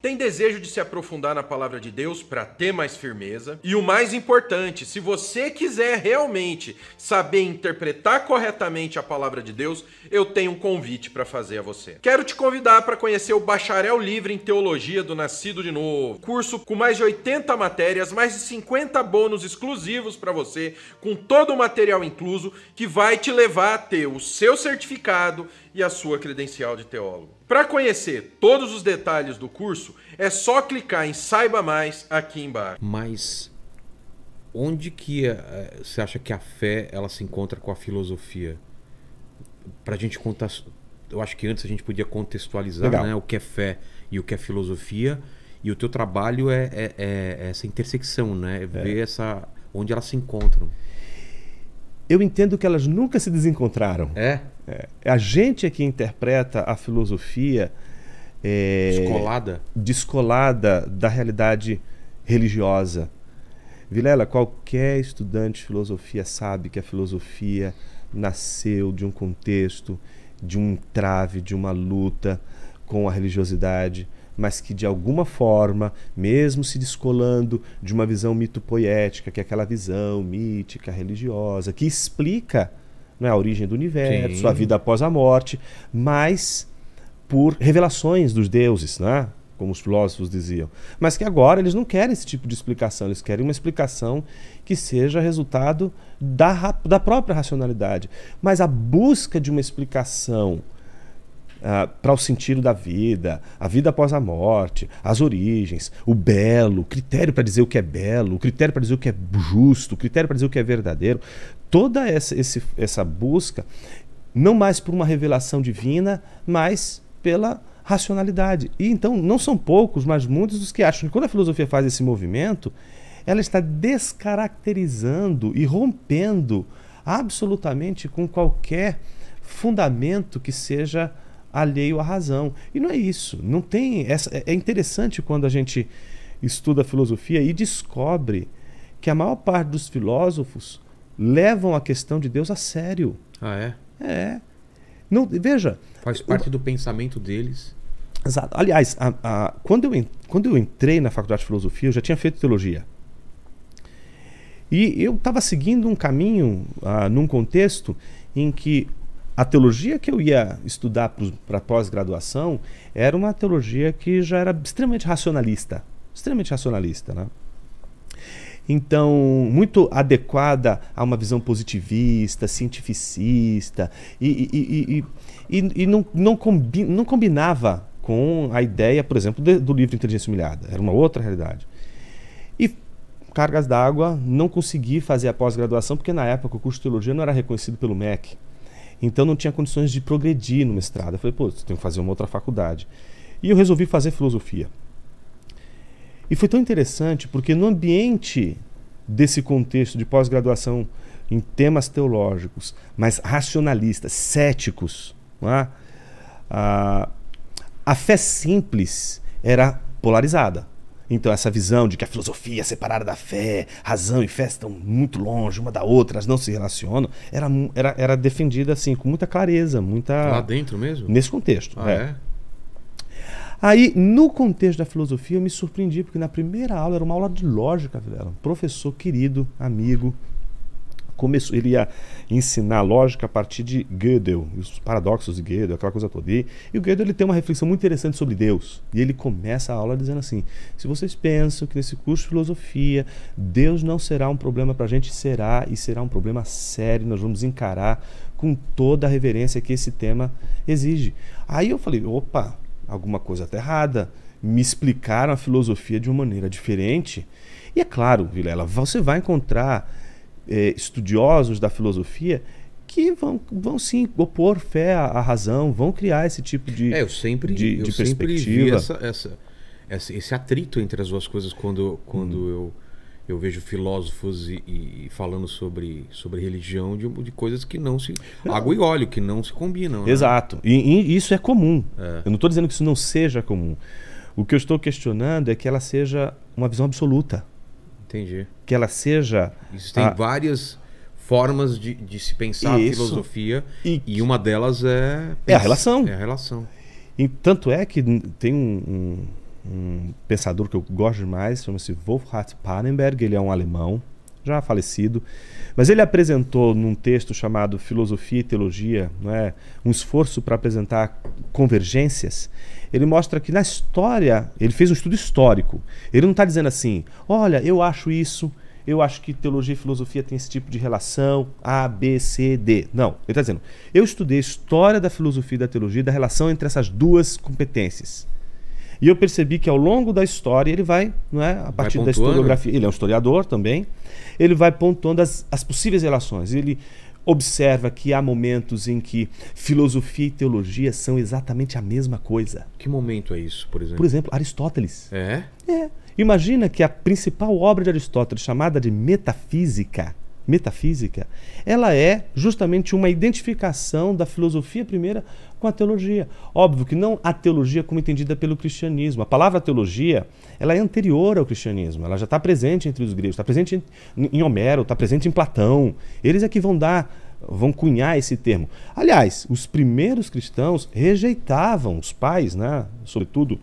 Tem desejo de se aprofundar na palavra de Deus para ter mais firmeza? E o mais importante, se você quiser realmente saber interpretar corretamente a palavra de Deus, eu tenho um convite para fazer a você. Quero te convidar para conhecer o Bacharel Livre em Teologia do Nascido de Novo. Curso com mais de 80 matérias, mais de 50 bônus exclusivos para você, com todo o material incluso, que vai te levar a ter o seu certificado e a sua credencial de teólogo. Para conhecer todos os detalhes do curso, é só clicar em Saiba Mais aqui embaixo. Mas onde que você acha que a fé ela se encontra com a filosofia? Pra gente contar, eu acho que antes a gente podia contextualizar, né, o que é fé e o que é filosofia, e o teu trabalho é essa intersecção, né? Ver onde elas se encontram. Eu entendo que elas nunca se desencontraram. A gente é que interpreta a filosofia descolada da realidade religiosa. Vilela, qualquer estudante de filosofia sabe que a filosofia nasceu de um contexto, de um entrave, de uma luta com a religiosidade, mas que de alguma forma, mesmo se descolando de uma visão mitopoética, que é aquela visão mítica, religiosa, que explica, não é, a origem do universo, a vida após a morte, mas por revelações dos deuses, né? Como os filósofos diziam. Mas que agora eles não querem esse tipo de explicação, eles querem uma explicação que seja resultado da própria racionalidade. Mas a busca de uma explicação para o sentido da vida, a vida após a morte, as origens, o belo, o critério para dizer o que é belo, o critério para dizer o que é justo, o critério para dizer o que é verdadeiro, toda essa busca, não mais por uma revelação divina, mas pela racionalidade. E então não são poucos, mas muitos os que acham que quando a filosofia faz esse movimento, ela está descaracterizando e rompendo absolutamente com qualquer fundamento que seja alheio à razão. E não é isso. Não tem é interessante quando a gente estuda a filosofia e descobre que a maior parte dos filósofos levam a questão de Deus a sério. Não, veja, faz parte do pensamento deles. Exato. Aliás, quando eu entrei na faculdade de filosofia, eu já tinha feito teologia. E eu estava seguindo um caminho num contexto em que a teologia que eu ia estudar para pós-graduação era uma teologia que já era extremamente racionalista, né? Então, muito adequada a uma visão positivista, cientificista, e não combinava com a ideia, por exemplo, do livro Inteligência Humilhada. Era uma outra realidade. E cargas d'água, não consegui fazer a pós-graduação, porque na época o curso de teologia não era reconhecido pelo MEC. Então não tinha condições de progredir no mestrado. Eu falei, você tem que fazer uma outra faculdade. E eu resolvi fazer filosofia. E foi tão interessante porque no ambiente desse contexto de pós-graduação em temas teológicos, mas racionalistas, céticos, não é? A fé simples era polarizada. Então essa visão de que a filosofia é separada da fé, razão e fé estão muito longe uma da outra, elas não se relacionam, era defendida assim com muita clareza, lá dentro mesmo? Nesse contexto. Aí, no contexto da filosofia, eu me surpreendi, porque na primeira aula, era uma aula de lógica, um professor querido, amigo, ele ia ensinar lógica a partir de Gödel, os paradoxos de Gödel, aquela coisa toda. E o Gödel ele tem uma reflexão muito interessante sobre Deus. E ele começa a aula dizendo assim: se vocês pensam que nesse curso de filosofia Deus não será um problema para a gente, será, e será um problema sério, nós vamos encarar com toda a reverência que esse tema exige. Aí eu falei, opa, alguma coisa está errada. Me explicaram a filosofia de uma maneira diferente. E é claro, Vilela, você vai encontrar estudiosos da filosofia que vão sim opor fé à razão, vão criar esse tipo de eu sempre vi esse atrito entre as duas coisas quando eu vejo filósofos e falando sobre religião de coisas que não se... água e óleo, que não se combinam. Exato. Né? E isso é comum. Eu não estou dizendo que isso não seja comum. O que eu estou questionando é que ela seja uma visão absoluta. Entendi. Que ela seja... Existem várias formas de se pensar a filosofia e uma delas é a relação. E tanto é que tem um pensador que eu gosto demais, chama-se Wolfhard Pannenberg, ele é um alemão, já falecido, mas ele apresentou num texto chamado Filosofia e Teologia, não é, um esforço para apresentar convergências. Ele mostra que na história, ele fez um estudo histórico, ele não está dizendo assim, olha, eu acho isso, eu acho que teologia e filosofia tem esse tipo de relação, A, B, C, D. Não, ele está dizendo, eu estudei a história da filosofia e da teologia, da relação entre essas duas competências. E eu percebi que ao longo da história ele vai, não é, a partir da historiografia, ele é um historiador também, ele vai pontuando as possíveis relações. Ele observa que há momentos em que filosofia e teologia são exatamente a mesma coisa. Que momento é isso, por exemplo? Por exemplo, Aristóteles. É? É. Imagina que a principal obra de Aristóteles, chamada de Metafísica, ela é justamente uma identificação da filosofia primeira com a teologia. Óbvio que não a teologia como entendida pelo cristianismo. A palavra teologia, ela é anterior ao cristianismo. Ela já está presente entre os gregos, está presente em Homero, está presente em Platão. Eles é que vão cunhar esse termo. Aliás, os primeiros cristãos rejeitavam, os pais, né, sobretudo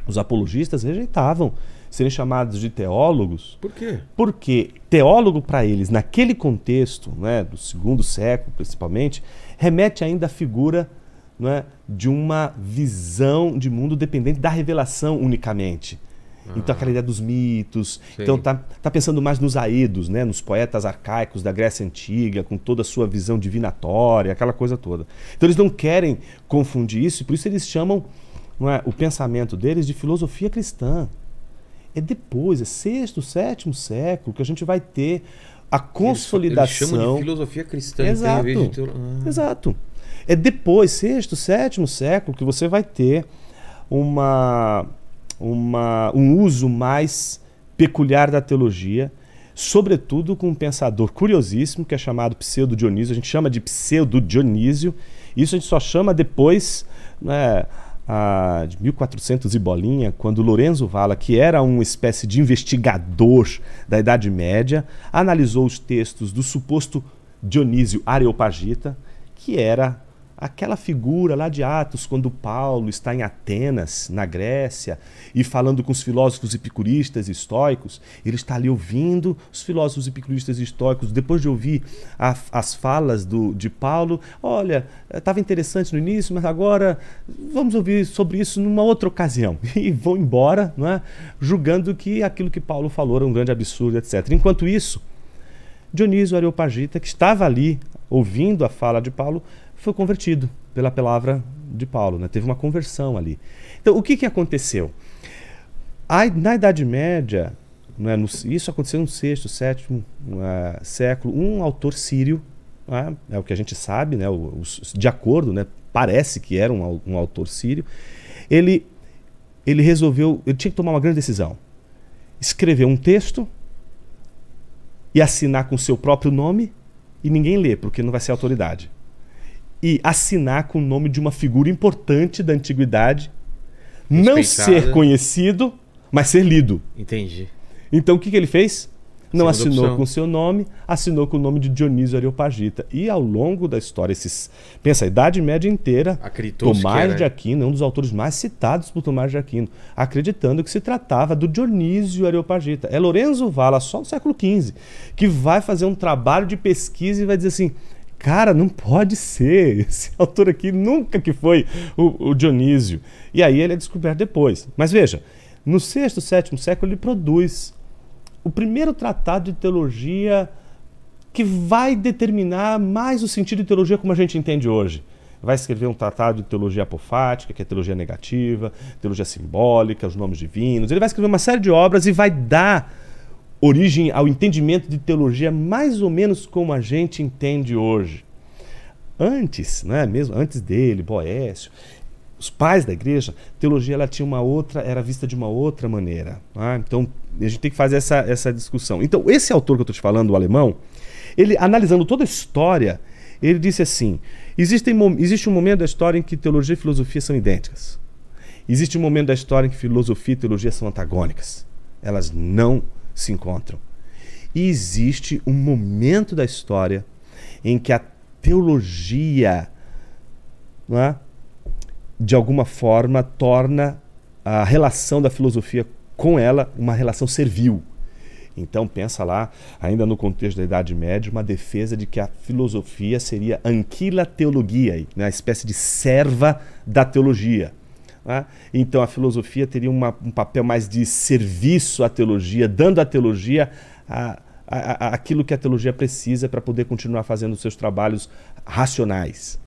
os apologistas, rejeitavam serem chamados de teólogos. Por quê? Porque teólogo para eles, naquele contexto, né, do segundo século principalmente, remete ainda à figura, né, de uma visão de mundo dependente da revelação unicamente. Então aquela ideia dos mitos. Sim. Então tá pensando mais nos aedos, né, nos poetas arcaicos da Grécia Antiga, com toda a sua visão divinatória, aquela coisa toda. Então eles não querem confundir isso, e por isso eles chamam, não é, o pensamento deles de filosofia cristã. É depois, é 6º, 7º século que a gente vai ter a consolidação. Eles chamam de filosofia cristã. Exato. Em vez de Exato. É depois, 6º, 7º século, que você vai ter um uso mais peculiar da teologia, sobretudo com um pensador curiosíssimo que é chamado Pseudo-Dionísio. A gente chama de Pseudo-Dionísio. Isso a gente só chama depois, né, de 1400 e bolinha, quando Lorenzo Valla, que era uma espécie de investigador da Idade Média, analisou os textos do suposto Dionísio Areopagita, que era aquela figura lá de Atos, quando Paulo está em Atenas, na Grécia, e falando com os filósofos epicuristas e estoicos. Ele está ali ouvindo os filósofos epicuristas e estoicos, depois de ouvir as falas de Paulo. Olha, estava interessante no início, mas agora vamos ouvir sobre isso numa outra ocasião. E vão embora, não é? Julgando que aquilo que Paulo falou era um grande absurdo, etc. Enquanto isso, Dionísio Areopagita, que estava ali ouvindo a fala de Paulo, foi convertido pela palavra de Paulo, né? Teve uma conversão ali. Então, o que aconteceu? Na Idade Média, né, isso aconteceu no 6º, 7º século, um autor sírio, né, é o que a gente sabe, né, de acordo, né, parece que era um autor sírio, ele resolveu, ele tinha que tomar uma grande decisão. Escrever um texto e assinar com o seu próprio nome, e ninguém lê, porque não vai ser autoridade. E assinar com o nome de uma figura importante da antiguidade, não ser conhecido, mas ser lido. Entendi. Então o que ele fez? Não assinou com o seu nome, assinou com o nome de Dionísio Areopagita. E ao longo da história, pensa, a Idade Média inteira, Tomás de Aquino, um dos autores mais citados por Tomás de Aquino, acreditando que se tratava do Dionísio Areopagita. É Lorenzo Valla, só no século XV, que vai fazer um trabalho de pesquisa e vai dizer assim: cara, não pode ser, esse autor aqui nunca que foi o Dionísio. E aí ele é descoberto depois. Mas veja, no 6º, 7º século ele produz o primeiro tratado de teologia que vai determinar mais o sentido de teologia como a gente entende hoje. Vai escrever um tratado de teologia apofática, que é teologia negativa, teologia simbólica, os nomes divinos. Ele vai escrever uma série de obras e vai dar origem ao entendimento de teologia mais ou menos como a gente entende hoje. Antes, né, mesmo antes dele, Boécio, os pais da igreja, teologia ela tinha era vista de uma outra maneira. Tá? Então a gente tem que fazer essa discussão. Então esse autor que eu estou te falando, o alemão, ele analisando toda a história, ele disse assim: existe um momento da história em que teologia e filosofia são idênticas. Existe um momento da história em que filosofia e teologia são antagônicas. Elas não se encontram. E existe um momento da história em que a teologia, não é, de alguma forma torna a relação da filosofia com ela, uma relação servil. Então pensa lá, ainda no contexto da Idade Média, uma defesa de que a filosofia seria anquila theologiae, né, uma espécie de serva da teologia. Né? Então a filosofia teria um papel mais de serviço à teologia, dando à teologia aquilo que a teologia precisa para poder continuar fazendo os seus trabalhos racionais.